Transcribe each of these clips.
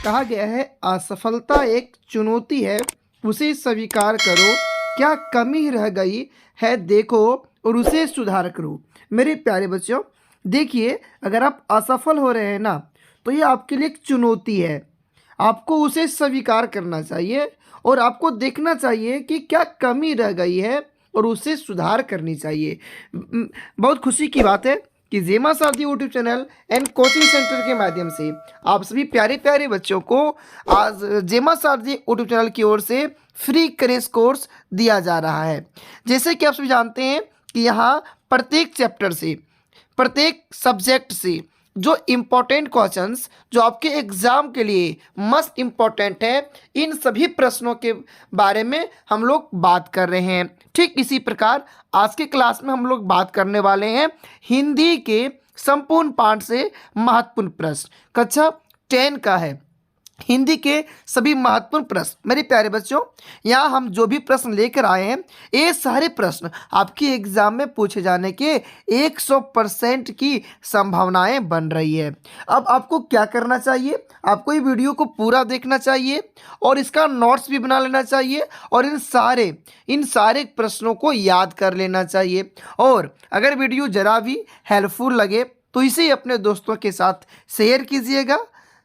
कहा गया है असफलता एक चुनौती है, उसे स्वीकार करो। क्या कमी रह गई है देखो और उसे सुधार करो। मेरे प्यारे बच्चों, देखिए, अगर आप असफल हो रहे हैं ना, तो ये आपके लिए एक चुनौती है। आपको उसे स्वीकार करना चाहिए और आपको देखना चाहिए कि क्या कमी रह गई है और उसे सुधार करनी चाहिए। बहुत खुशी की बात है कि जेमा सारथी YouTube channel and coaching centre के माध्यम से आप सभी प्यारे प्यारे बच्चों को आज जेमा सारथी यूट्यूब चैनल की ओर से फ्री क्रेश कोर्स दिया जा रहा है। जैसे कि आप सभी जानते हैं कि यहाँ प्रत्येक चैप्टर से, प्रत्येक सब्जेक्ट से जो इम्पोर्टेंट क्वेश्चंस जो आपके एग्जाम के लिए मस्ट इम्पॉर्टेंट है, इन सभी प्रश्नों के बारे में हम लोग बात कर रहे हैं। ठीक इसी प्रकार आज के क्लास में हम लोग बात करने वाले हैं हिंदी के संपूर्ण पाठ से महत्वपूर्ण प्रश्न। कक्षा 10 का है हिंदी के सभी महत्वपूर्ण प्रश्न। मेरे प्यारे बच्चों, यहाँ हम जो भी प्रश्न लेकर आए हैं, ये सारे प्रश्न आपके एग्जाम में पूछे जाने के 100% की संभावनाएं बन रही है। अब आपको क्या करना चाहिए, आपको ये वीडियो को पूरा देखना चाहिए और इसका नोट्स भी बना लेना चाहिए और इन सारे प्रश्नों को याद कर लेना चाहिए। और अगर वीडियो जरा भी हेल्पफुल लगे तो इसे अपने दोस्तों के साथ शेयर कीजिएगा।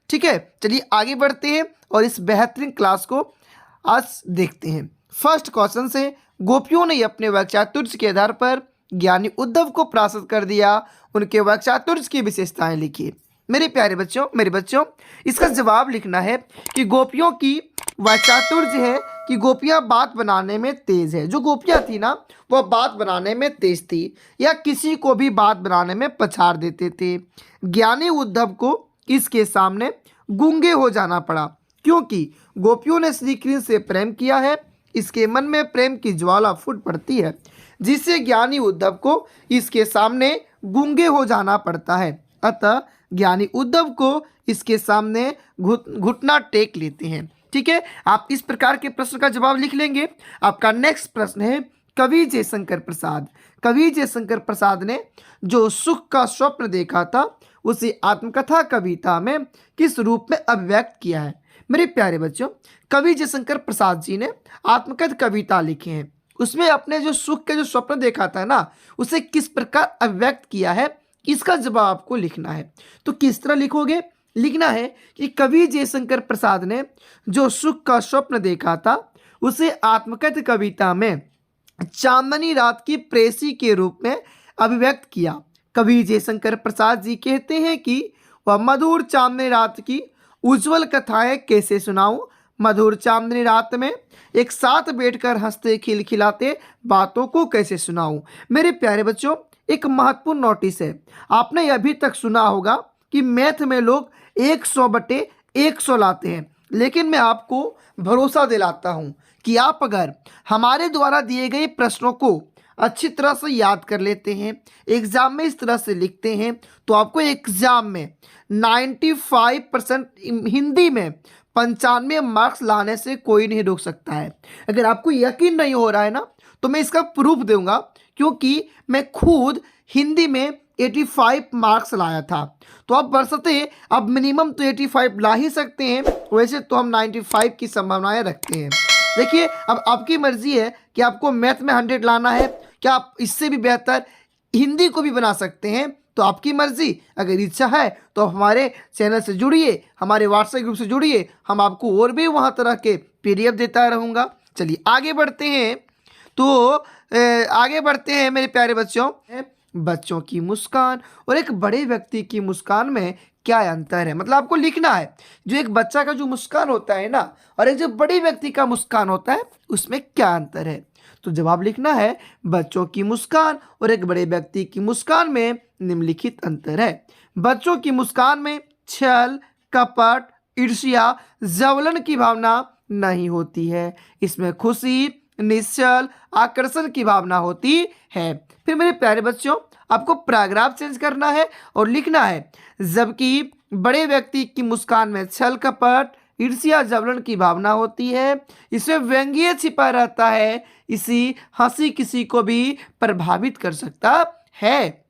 ठीक है, चलिए आगे बढ़ते हैं और इस बेहतरीन क्लास को आज देखते हैं। फर्स्ट क्वेश्चन से, गोपियों ने अपने वाक्चातुर्य के आधार पर ज्ञानी उद्धव को परास्त कर दिया, उनके वाक्चातुर्य की विशेषताएं लिखिए। मेरे प्यारे बच्चों, मेरे बच्चों, इसका जवाब लिखना है कि गोपियों की वाक्चातुर्य है कि गोपियां बात बनाने में तेज है। जो गोपियां थी ना, वह बात बनाने में तेज थी या किसी को भी बात बनाने में पछाड़ देते थे। ज्ञानी उद्धव को इसके सामने गूंगे हो जाना पड़ा क्योंकि गोपियों ने श्री कृष्ण से प्रेम किया है। इसके मन में प्रेम की ज्वाला फूट पड़ती है, जिससे ज्ञानी उद्धव को इसके सामने गूंगे हो जाना पड़ता है। अतः ज्ञानी उद्धव को इसके सामने घुटना टेक लेते हैं। ठीक है, आप इस प्रकार के प्रश्न का जवाब लिख लेंगे। आपका नेक्स्ट प्रश्न है, कवि जयशंकर प्रसाद। कवि जयशंकर प्रसाद ने जो सुख का स्वप्न देखा था, उसे आत्मकथा कविता में किस रूप में अभिव्यक्त किया है। मेरे प्यारे बच्चों, कवि जयशंकर प्रसाद जी ने आत्मकथा कविता लिखी है, उसमें अपने जो सुख के जो स्वप्न देखा था ना, उसे किस प्रकार अभिव्यक्त किया है, इसका जवाब आपको लिखना है। तो किस तरह लिखोगे, लिखना है कि कवि जयशंकर प्रसाद ने जो सुख का स्वप्न देखा था, उसे आत्मकथा कविता में चांदनी रात की प्रेसी के रूप में अभिव्यक्त किया। कवि जयशंकर प्रसाद जी कहते हैं कि वह मधुर चांदनी रात की उज्जवल कथाएं कैसे सुनाऊं। मधुर चांदनी रात में एक साथ बैठकर हंसते खिलखिलाते बातों को कैसे सुनाऊं। मेरे प्यारे बच्चों, एक महत्वपूर्ण नोटिस है। आपने अभी तक सुना होगा कि मैथ में लोग 100/100 लाते हैं, लेकिन मैं आपको भरोसा दिलाता हूं कि आप अगर हमारे द्वारा दिए गए प्रश्नों को अच्छी तरह से याद कर लेते हैं, एग्जाम में इस तरह से लिखते हैं, तो आपको एग्जाम में 95% हिंदी में 95 मार्क्स लाने से कोई नहीं रोक सकता है। अगर आपको यकीन नहीं हो रहा है ना, तो मैं इसका प्रूफ दूंगा, क्योंकि मैं खुद हिंदी में 85 मार्क्स लाया था। तो आप बरसते अब मिनिमम तो 85 ला ही सकते हैं, वैसे तो हम 95 की संभावनाएं रखते हैं। देखिए, अब आपकी मर्जी है कि आपको मैथ में 100 लाना है, क्या आप इससे भी बेहतर हिंदी को भी बना सकते हैं, तो आपकी मर्जी। अगर इच्छा है तो हमारे चैनल से जुड़िए, हमारे व्हाट्सएप ग्रुप से जुड़िए, हम आपको और भी वहाँ तरह के PDF देता रहूँगा। चलिए आगे बढ़ते हैं। तो आगे बढ़ते हैं मेरे प्यारे बच्चों। बच्चों की मुस्कान और एक बड़े व्यक्ति की मुस्कान में क्या अंतर है, मतलब आपको लिखना है जो एक बच्चा का जो मुस्कान होता है ना, और एक जो बड़े व्यक्ति का मुस्कान होता है, उसमें क्या अंतर है। तो जवाब लिखना है, बच्चों की मुस्कान और एक बड़े व्यक्ति की मुस्कान में निम्नलिखित अंतर है। बच्चों की मुस्कान में छल, कपट, ईर्ष्या, जवलन की भावना नहीं होती है। इसमें खुशी, निश्चल, आकर्षण की भावना होती है। फिर मेरे प्यारे बच्चों, आपको पैराग्राफ चेंज करना है और लिखना है, जबकि बड़े व्यक्ति की मुस्कान में छल, कपट, ईर्ष्या, जवलन की भावना होती है, इसमें व्यंग्य छिपा रहता है, इसी हंसी किसी को भी प्रभावित कर सकता है।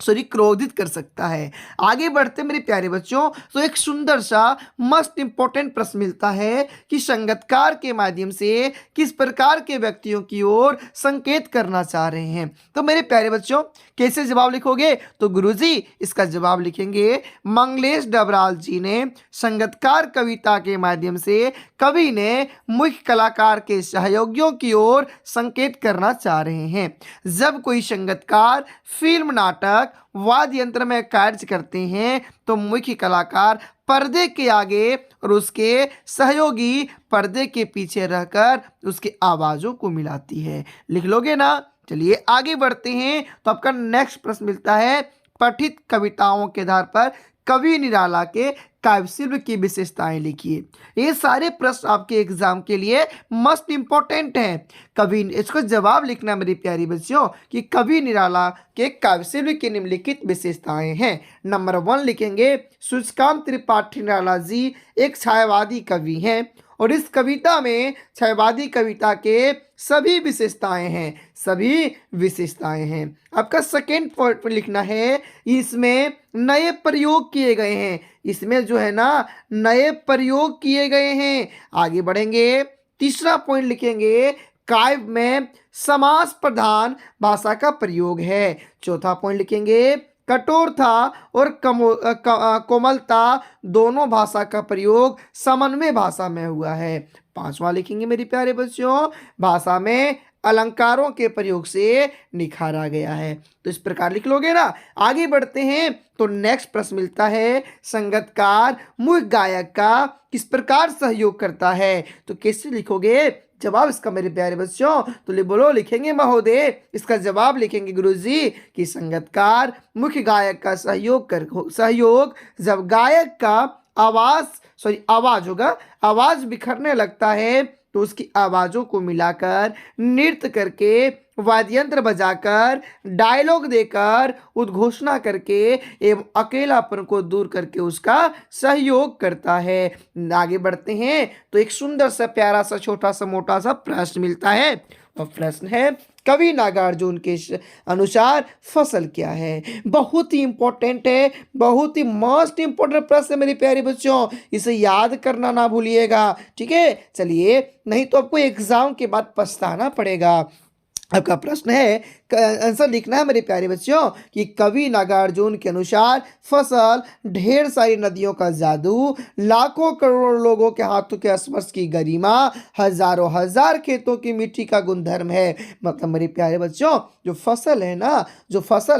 क्रोधित कर सकता है। आगे बढ़ते मेरे प्यारे बच्चों, तो एक सुंदर सा मस्ट इंपॉर्टेंट प्रश्न मिलता है कि संगतकार के माध्यम से किस प्रकार के व्यक्तियों की ओर संकेत करना चाह रहे हैं। तो मेरे प्यारे बच्चों, कैसे जवाब लिखोगे? तो गुरुजी इसका जवाब लिखेंगे, मंगलेश डबराल जी ने संगतकार कविता के माध्यम से कवि ने मुख्य कलाकार के सहयोगियों की ओर संकेत करना चाह रहे हैं। जब कोई संगतकार फिल्म, नाटक, वाद्य यंत्र में कार्य करते हैं तो मुख्य कलाकार पर्दे के आगे और उसके सहयोगी पर्दे के पीछे रहकर उसकी आवाजों को मिलाती है। लिख लोगे ना? चलिए आगे बढ़ते हैं। तो आपका नेक्स्ट प्रश्न मिलता है, पठित कविताओं के आधार पर कवि निराला के काव्य शिल्प की विशेषताएं लिखिए। ये सारे प्रश्न आपके एग्जाम के लिए मस्ट इंपॉर्टेंट हैं। कवि, इसको जवाब लिखना मेरी प्यारी बच्चियों कि कवि निराला के काव्य शिल्प की निम्नलिखित विशेषताएं हैं। नंबर 1 लिखेंगे, सूर्यकांत त्रिपाठी निराला जी एक छायावादी कवि हैं और इस कविता में छायावादी कविता के सभी विशेषताएं हैं, सभी विशेषताएं हैं। आपका सेकेंड पॉइंट पर लिखना है, इसमें नए प्रयोग किए गए हैं। इसमें जो है ना नए प्रयोग किए गए हैं। आगे बढ़ेंगे, तीसरा पॉइंट लिखेंगे, काव्य में समास प्रधान भाषा का प्रयोग है। चौथा पॉइंट लिखेंगे, कठोरता और कोमलता दोनों भाषा का प्रयोग समन्वय भाषा में हुआ है। पांचवा लिखेंगे मेरे प्यारे बच्चों, भाषा में अलंकारों के प्रयोग से निखारा गया है। तो इस प्रकार लिख लोगे ना? आगे बढ़ते हैं। तो नेक्स्ट प्रश्न मिलता है, संगतकार मुख्य गायक का किस प्रकार सहयोग करता है? तो कैसे लिखोगे जवाब इसका मेरे प्यारे बच्चों? तो बोलो, लिखेंगे महोदय, इसका जवाब लिखेंगे गुरुजी कि संगतकार मुख्य गायक का सहयोग जब गायक का आवाज होगा, आवाज बिखरने लगता है तो उसकी आवाजों को मिलाकर, नृत्य करके, वाद्ययंत्र बजाकर, डायलॉग देकर, उद्घोषणा करके एवं अकेलापन को दूर करके उसका सहयोग करता है। आगे बढ़ते हैं। तो एक सुंदर सा प्यारा सा छोटा सा मोटा सा प्रश्न मिलता है और प्रश्न है, कवि नागार्जुन के अनुसार फसल क्या है? बहुत ही इंपॉर्टेंट है, बहुत ही मोस्ट इंपॉर्टेंट प्रश्न है मेरे प्यारे बच्चों, इसे याद करना ना भूलिएगा। ठीक है, चलिए, नहीं तो आपको एग्जाम के बाद पछताना पड़ेगा। आपका प्रश्न है, आंसर लिखना है मेरे प्यारे बच्चों कि कवि नागार्जुन के अनुसार फसल ढेर सारी नदियों का जादू, लाखों करोड़ों लोगों के हाथों के स्पर्श की गरिमा, हजारों हजार खेतों की मिट्टी का गुणधर्म है। मतलब मेरे प्यारे बच्चों, जो फसल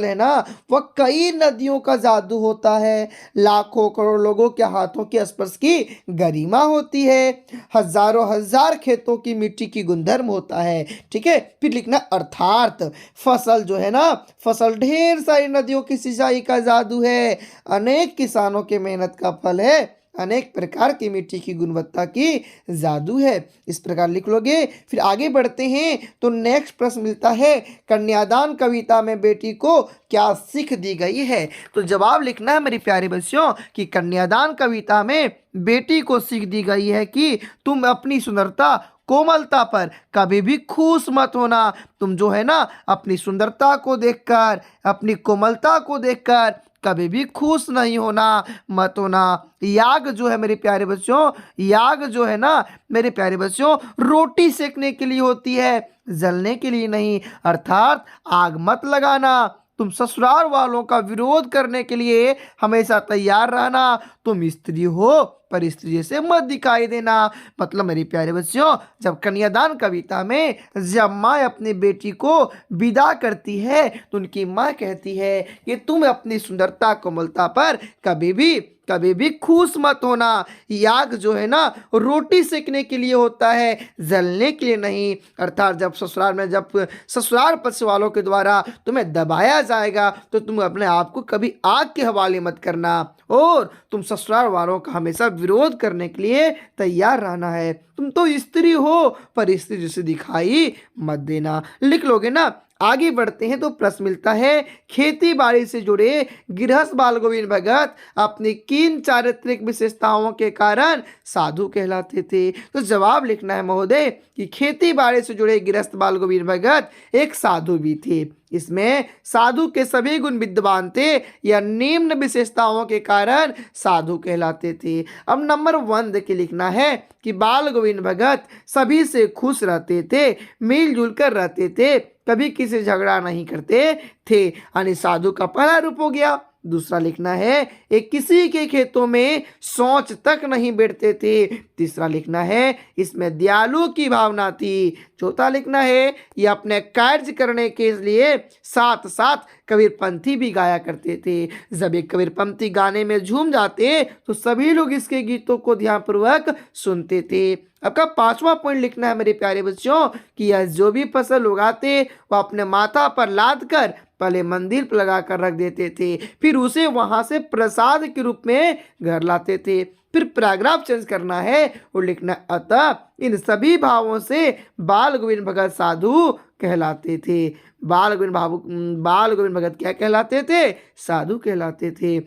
है ना वह कई नदियों का जादू होता है, लाखों करोड़ लोगों के हाथों के स्पर्श की गरिमा होती है, हजारों हजार खेतों की मिट्टी की गुणधर्म होता है। ठीक है, फिर लिखना अर्थात फसल जो है ना, फसल ढेर सारी नदियों की सिंचाई का जादू है, अनेक किसानों के मेहनत का फल है, अनेक प्रकार की मिट्टी की गुणवत्ता की जादू है। इस प्रकार लिख लोगे। फिर आगे बढ़ते हैं। तो नेक्स्ट प्रश्न मिलता है, कन्यादान कविता में बेटी को क्या सीख दी गई है? तो जवाब लिखना है मेरे प्यारे बच्चों कि कन्यादान कविता में बेटी को सीख दी गई है कि तुम अपनी सुंदरता, कोमलता पर कभी भी खुश मत होना। तुम जो है ना अपनी सुंदरता को देखकर, अपनी कोमलता को देखकर कभी भी खुश नहीं होना, मत होना। याग जो है मेरे प्यारे बच्चों, याग जो है ना मेरे प्यारे बच्चों, रोटी सेकने के लिए होती है, जलने के लिए नहीं। अर्थात आग मत लगाना। तुम ससुराल वालों का विरोध करने के लिए हमेशा तैयार रहना। तुम स्त्री हो पर स्त्री जैसे मत दिखाई देना। मतलब मेरे प्यारे बच्चों, जब कन्यादान कविता में जब माँ अपनी बेटी को विदा करती है तो उनकी माँ कहती है कि तुम अपनी सुंदरता, कोमलता पर कभी भी खुश मत होना। याग जो है ना रोटी सेकने के लिए होता है, जलने के लिए नहीं। अर्थात जब ससुराल पक्ष वालों के द्वारा तुम्हें दबाया जाएगा तो तुम अपने आप को कभी आग के हवाले मत करना और तुम ससुराल वालों का हमेशा विरोध करने के लिए तैयार रहना है। तुम तो स्त्री हो पर स्त्री जैसे दिखाई मत देना। लिख लोगे ना? आगे बढ़ते हैं तो प्रश्न मिलता है, खेती बाड़ी से जुड़े गृहस्थ बाल गोविंद भगत अपनी किन चारित्रिक विशेषताओं के कारण साधु कहलाते थे। तो जवाब लिखना है महोदय कि खेती बाड़ी से जुड़े गृहस्थ बाल गोविंद भगत एक साधु भी थे। इसमें साधु के सभी गुण विद्यमान थे या निम्न विशेषताओं के कारण साधु कहलाते थे। अब नंबर 1 देखिए लिखना है कि बाल गोविंद भगत सभी से खुश रहते थे, मिलजुल कर रहते थे, कभी किसी से झगड़ा नहीं करते थे, यानी साधु का पहला रूप हो गया। दूसरा लिखना है एक किसी के खेतों में शौच तक नहीं बैठते थे। तीसरा लिखना है इसमें दयालु की भावना थी। चौथा लिखना है ये अपने कार्य करने के लिए साथ साथ कबीर पंथी भी गाया करते थे। जब एक कबीर पंथी गाने में झूम जाते तो सभी लोग इसके गीतों को ध्यानपूर्वक सुनते थे। आपका 5वां पॉइंट लिखना है मेरे प्यारे बच्चों कि यह जो भी फसल उगाते वह अपने माथा पर लाद कर पहले मंदिर पर लगा कर रख देते थे, फिर उसे वहां से प्रसाद के रूप में घर लाते थे। फिर पैराग्राफ चेंज करना है और लिखना अतः इन सभी भावों से बाल गोविंद भगत साधु कहलाते थे। बाल गोविंद भगत क्या कहलाते थे? साधु कहलाते थे।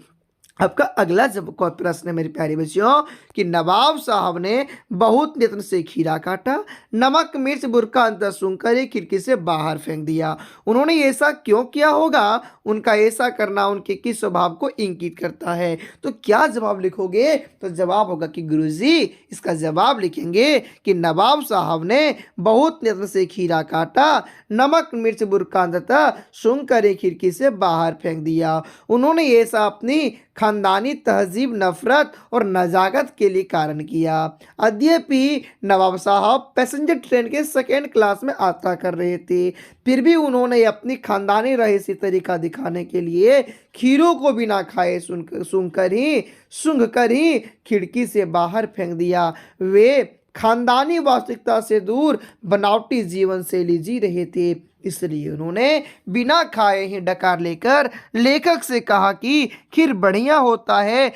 आपका अगला जब प्रश्न है मेरे प्यारे बच्चों कि नवाब साहब ने बहुत यत्न से खीरा काटा, नमक मिर्च बुरका अंतर सूंघकर एक खिड़की से बाहर फेंक दिया। उन्होंने ऐसा क्यों किया होगा? उनका ऐसा करना उनके किस स्वभाव को इंगित करता है? तो क्या जवाब लिखोगे? तो जवाब होगा कि गुरुजी इसका जवाब लिखेंगे कि नवाब साहब ने बहुत यत्न से खीरा काटा, नमक मिर्च बुरका अंतर सूंघकर एक खिड़की से बाहर फेंक दिया। उन्होंने ऐसा अपनी खानदानी तहजीब, नफरत और नजाकत के लिए कारण किया। यद्यपि नवाब साहब पैसेंजर ट्रेन के 2nd क्लास में यात्रा कर रहे थे, फिर भी उन्होंने अपनी खानदानी रईसी तरीका दिखाने के लिए खीरों को बिना खाए सूंघ कर ही खिड़की से बाहर फेंक दिया। वे खानदानी वास्तविकता से दूर बनावटी जीवन शैली जी रहे थे, इसलिए उन्होंने बिना खाए ही डकार लेकर लेखक से कहा कि खीरा बढ़िया होता है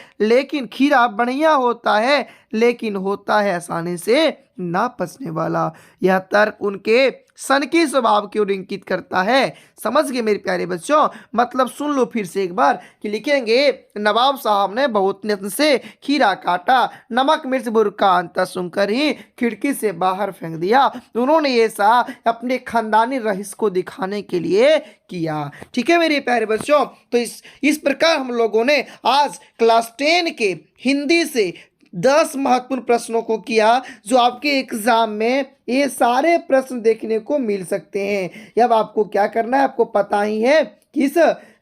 लेकिन होता है आसानी से ना पचने वाला। यह तर्क उनके सनकी स्वभाव की ओर इंगित करता है। समझ गए मेरे प्यारे बच्चों? मतलब सुन लो फिर से एक बार कि लिखेंगे नवाब साहब ने बहुत यत्न से खीरा काटा, नमक मिर्च बुरका अंतर सूंघकर ही खिड़की से बाहर फेंक दिया। उन्होंने ऐसा अपने खानदानी रईस को दिखाने के लिए किया। ठीक है मेरे प्यारे बच्चों, तो इस प्रकार हम लोगों ने आज क्लास 10 के हिंदी से 10 महत्वपूर्ण प्रश्नों को किया जो आपके एग्जाम में ये सारे प्रश्न देखने को मिल सकते हैं। अब आपको क्या करना है, आपको पता ही है कि इस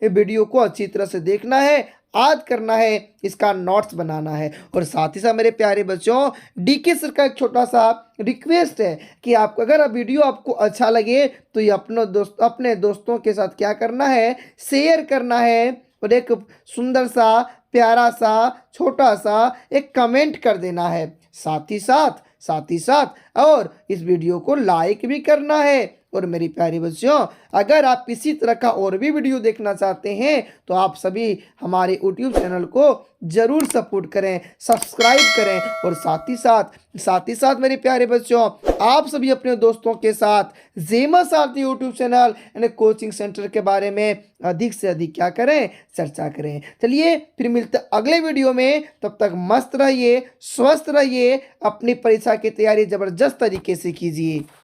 वीडियो को अच्छी तरह से देखना है, याद करना है, इसका नोट्स बनाना है। और साथ ही साथ मेरे प्यारे बच्चों डीके सर का एक छोटा सा रिक्वेस्ट है कि आप अगर वीडियो आपको अच्छा लगे तो ये अपने दोस्तों के साथ क्या करना है, शेयर करना है और एक सुंदर सा प्यारा सा छोटा सा एक कमेंट कर देना है। साथ ही साथ और इस वीडियो को लाइक भी करना है। और मेरी प्यारी बच्चों अगर आप इसी तरह का और भी वीडियो देखना चाहते हैं तो आप सभी हमारे YouTube चैनल को जरूर सपोर्ट करें, सब्सक्राइब करें। और साथ ही साथ मेरे प्यारे बच्चों आप सभी अपने दोस्तों के साथ जेमस आरती YouTube चैनल यानी कोचिंग सेंटर के बारे में अधिक से अधिक क्या करें, चर्चा करें। चलिए फिर मिलते अगले वीडियो में, तब तक मस्त रहिए, स्वस्थ रहिए, अपनी परीक्षा की तैयारी जबरदस्त तरीके से कीजिए।